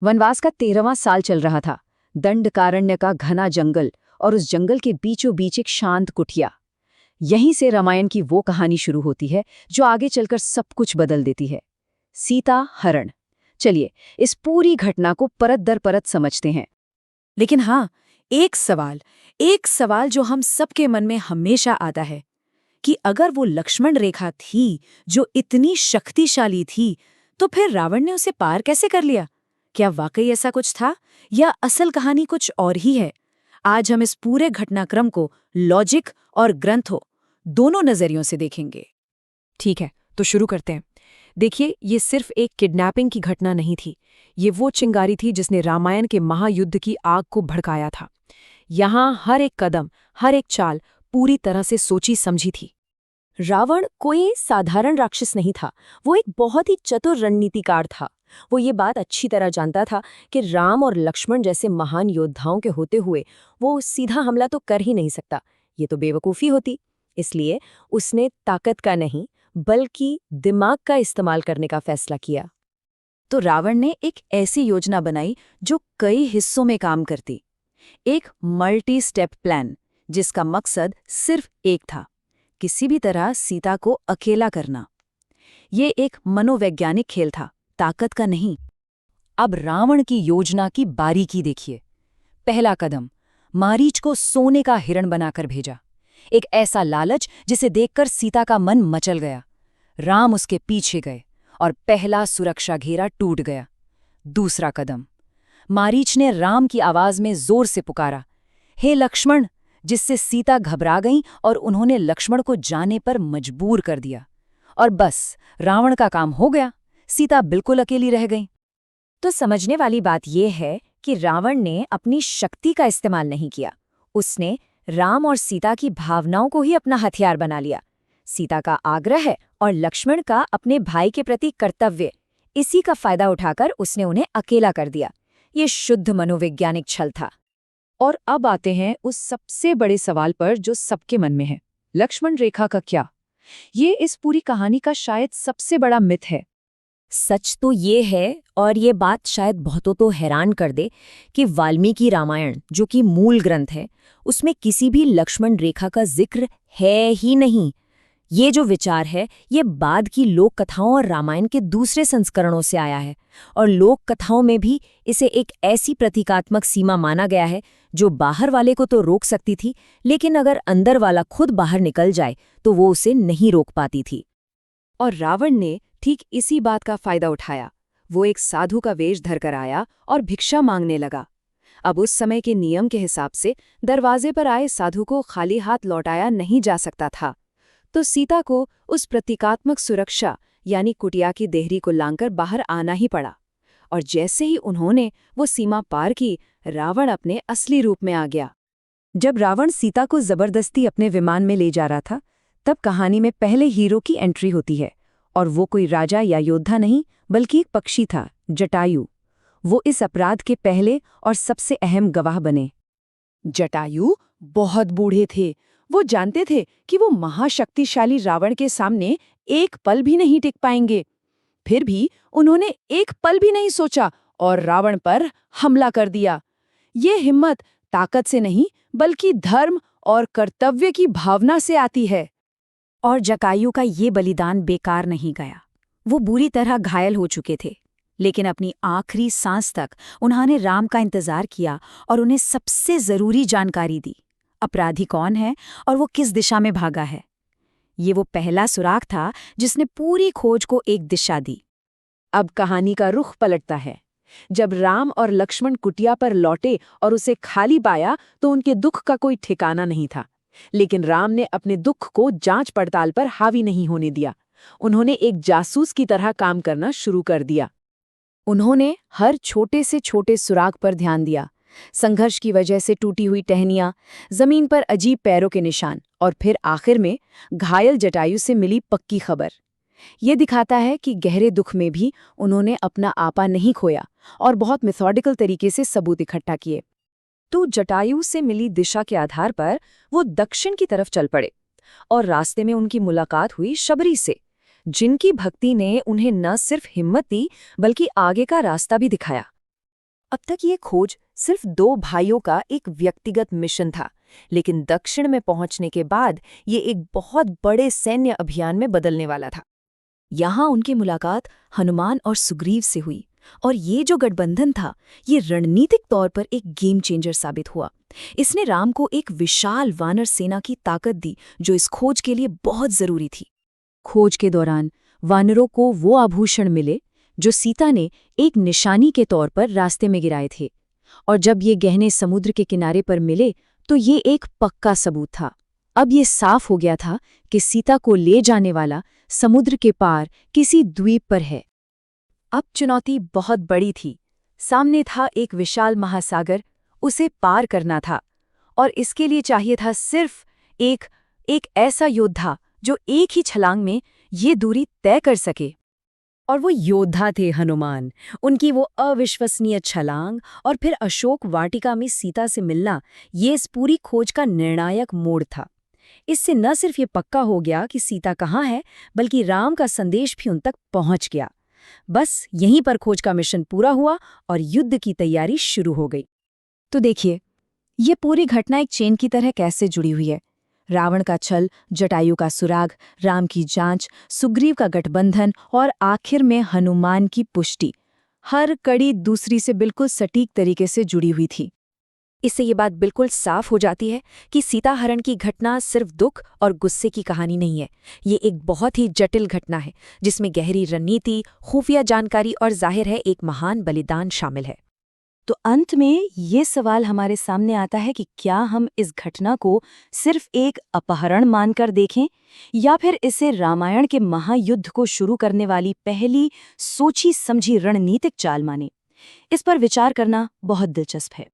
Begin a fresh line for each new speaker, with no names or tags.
वनवास का 13वां साल चल रहा था। दंडकारण्य का घना जंगल और उस जंगल के बीचों बीच एक शांत कुटिया। यहीं से रामायण की वो कहानी शुरू होती है जो आगे चलकर सब कुछ बदल देती है। सीता हरण। चलिए इस पूरी घटना को परत दर परत समझते हैं।
लेकिन हाँ, एक सवाल जो हम सबके मन में हमेशा आता है कि अगर वो लक्ष्मण रेखा थी जो इतनी शक्तिशाली थी, तो फिर रावण ने उसे पार कैसे कर लिया? क्या वाकई ऐसा कुछ था या असल कहानी कुछ और ही है? आज हम इस पूरे घटनाक्रम को लॉजिक और ग्रंथों दोनों नजरियों से देखेंगे।
ठीक है, तो शुरू करते हैं। देखिए, ये सिर्फ एक किडनैपिंग की घटना नहीं थी। ये वो चिंगारी थी जिसने रामायण के महायुद्ध की आग को भड़काया था। यहाँ हर एक कदम, हर एक चाल पूरी तरह से सोची समझी थी। रावण कोई साधारण राक्षस नहीं था, वो एक बहुत ही चतुर रणनीतिकार था। वो ये बात अच्छी तरह जानता था कि राम और लक्ष्मण जैसे महान योद्धाओं के होते हुए वो सीधा हमला तो कर ही नहीं सकता, ये तो बेवकूफ़ी होती। इसलिए उसने ताकत का नहीं बल्कि दिमाग का इस्तेमाल करने का फैसला किया।
तो रावण ने एक ऐसी योजना बनाई जो कई हिस्सों में काम करती। एक मल्टी स्टेप प्लान जिसका मकसद सिर्फ एक था, किसी भी तरह सीता को अकेला करना। ये एक मनोवैज्ञानिक खेल था, ताकत का नहीं। अब रावण की योजना की बारीकी देखिए। पहला कदम, मारीच को सोने का हिरण बनाकर भेजा। एक ऐसा लालच जिसे देखकर सीता का मन मचल गया। राम उसके पीछे गए और पहला सुरक्षा घेरा टूट गया। दूसरा कदम, मारीच ने राम की आवाज में जोर से पुकारा, हे लक्ष्मण, जिससे सीता घबरा गईं और उन्होंने लक्ष्मण को जाने पर मजबूर कर दिया। और बस रावण का काम हो गया, सीता बिल्कुल अकेली रह गई।
तो समझने वाली बात यह है कि रावण ने अपनी शक्ति का इस्तेमाल नहीं किया, उसने राम और सीता की भावनाओं को ही अपना हथियार बना लिया। सीता का आग्रह और लक्ष्मण का अपने भाई के प्रति कर्तव्य, इसी का फायदा उठाकर उसने उन्हें अकेला कर दिया। ये शुद्ध मनोवैज्ञानिक छल था। और अब आते हैं उस सबसे बड़े सवाल पर जो सबके मन में है, लक्ष्मण रेखा का क्या? ये इस पूरी कहानी का शायद सबसे बड़ा मिथ है।
सच तो ये है, और ये बात शायद बहुतों तो हैरान कर दे, कि वाल्मीकि रामायण जो कि मूल ग्रंथ है, उसमें किसी भी लक्ष्मण रेखा का जिक्र है ही नहीं। ये जो विचार है ये बाद की लोक कथाओं और रामायण के दूसरे संस्करणों से आया है, और लोक कथाओं में भी इसे एक ऐसी प्रतीकात्मक सीमा माना गया है जो बाहर वाले को तो रोक सकती थी, लेकिन अगर अंदर वाला खुद बाहर निकल जाए तो वो उसे नहीं रोक पाती थी।
और रावण ने ठीक इसी बात का फायदा उठाया। वो एक साधु का वेश धरकर आया और भिक्षा मांगने लगा। अब उस समय के नियम के हिसाब से दरवाजे पर आए साधु को खाली हाथ लौटाया नहीं जा सकता था। तो सीता को उस प्रतीकात्मक सुरक्षा यानी कुटिया की देहरी को लांघकर बाहर आना ही पड़ा। और जैसे ही उन्होंने वो सीमा पार की, रावण अपने असली रूप में आ गया।
जब रावण सीता को जबरदस्ती अपने विमान में ले जा रहा था, तब कहानी में पहले हीरो की एंट्री होती है, और वो कोई राजा या योद्धा नहीं बल्कि एक पक्षी था, जटायु। वो इस अपराध के पहले और सबसे अहम गवाह बने।
जटायु बहुत बूढ़े थे। वो जानते थे कि वो महाशक्तिशाली रावण के सामने एक पल भी नहीं टिक पाएंगे। फिर भी उन्होंने एक पल भी नहीं सोचा और रावण पर हमला कर दिया। ये हिम्मत ताकत से नहीं बल्कि धर्म और कर्तव्य की भावना से आती है।
और जटायु का ये बलिदान बेकार नहीं गया। वो बुरी तरह घायल हो चुके थे, लेकिन अपनी आखिरी सांस तक उन्होंने राम का इंतजार किया और उन्हें सबसे जरूरी जानकारी दी, अपराधी कौन है और वो किस दिशा में भागा है। ये वो पहला सुराग था जिसने पूरी खोज को एक दिशा दी।
अब कहानी का रुख पलटता है। जब राम और लक्ष्मण कुटिया पर लौटे और उसे खाली पाया तो उनके दुख का कोई ठिकाना नहीं था। लेकिन राम ने अपने दुख को जांच पड़ताल पर हावी नहीं होने दिया। उन्होंने एक जासूस की तरह काम करना शुरू कर दिया। उन्होंने हर छोटे से छोटे सुराग पर ध्यान दिया, संघर्ष की वजह से टूटी हुई टहनियां, जमीन पर अजीब पैरों के निशान, और फिर आखिर में घायल जटायु से मिली पक्की खबर। ये दिखाता है कि गहरे दुख में भी उन्होंने अपना आपा नहीं खोया और बहुत मेथोडिकल तरीके से सबूत इकट्ठा किए। तो जटायु से मिली दिशा के आधार पर वो दक्षिण की तरफ चल पड़े, और रास्ते में उनकी मुलाकात हुई शबरी से, जिनकी भक्ति ने उन्हें न सिर्फ हिम्मत दी बल्कि आगे का रास्ता भी दिखाया।
अब तक ये खोज सिर्फ 2 भाइयों का एक व्यक्तिगत मिशन था, लेकिन दक्षिण में पहुंचने के बाद ये एक बहुत बड़े सैन्य अभियान में बदलने वाला था। यहाँ उनकी मुलाकात हनुमान और सुग्रीव से हुई, और ये जो गठबंधन था, ये रणनीतिक तौर पर एक गेम चेंजर साबित हुआ। इसने राम को एक विशाल वानर सेना की ताकत दी, जो इस खोज के लिए बहुत जरूरी थी। खोज के दौरान वानरों को वो आभूषण मिले जो सीता ने एक निशानी के तौर पर रास्ते में गिराए थे, और जब ये गहने समुद्र के किनारे पर मिले तो ये एक पक्का सबूत था। अब ये साफ हो गया था कि सीता को ले जाने वाला समुद्र के पार किसी द्वीप पर है। अब चुनौती बहुत बड़ी थी। सामने था एक विशाल महासागर, उसे पार करना था, और इसके लिए चाहिए था सिर्फ एक ऐसा योद्धा जो एक ही छलांग में ये दूरी तय कर सके। और वो योद्धा थे हनुमान। उनकी वो अविश्वसनीय छलांग और फिर अशोक वाटिका में सीता से मिलना, ये इस पूरी खोज का निर्णायक मोड़ था। इससे न सिर्फ ये पक्का हो गया कि सीता कहाँ है, बल्कि राम का संदेश भी उन तक पहुंच गया। बस यहीं पर खोज का मिशन पूरा हुआ और युद्ध की तैयारी शुरू हो गई। तो देखिए, ये पूरी घटना एक चेन की तरह कैसे जुड़ी हुई है। रावण का छल, जटायु का सुराग, राम की जांच, सुग्रीव का गठबंधन और आखिर में हनुमान की पुष्टि, हर कड़ी दूसरी से बिल्कुल सटीक तरीके से जुड़ी हुई थी। इससे ये बात बिल्कुल साफ हो जाती है कि सीता हरण की घटना सिर्फ दुख और गुस्से की कहानी नहीं है। ये एक बहुत ही जटिल घटना है, जिसमें गहरी रणनीति, खुफिया जानकारी और जाहिर है एक महान बलिदान शामिल है। तो अंत में ये सवाल हमारे सामने आता है कि क्या हम इस घटना को सिर्फ एक अपहरण मानकर देखें, या फिर इसे रामायण के महायुद्ध को शुरू करने वाली पहली सोची समझी रणनीतिक चाल मानें। इस पर विचार करना बहुत दिलचस्प है।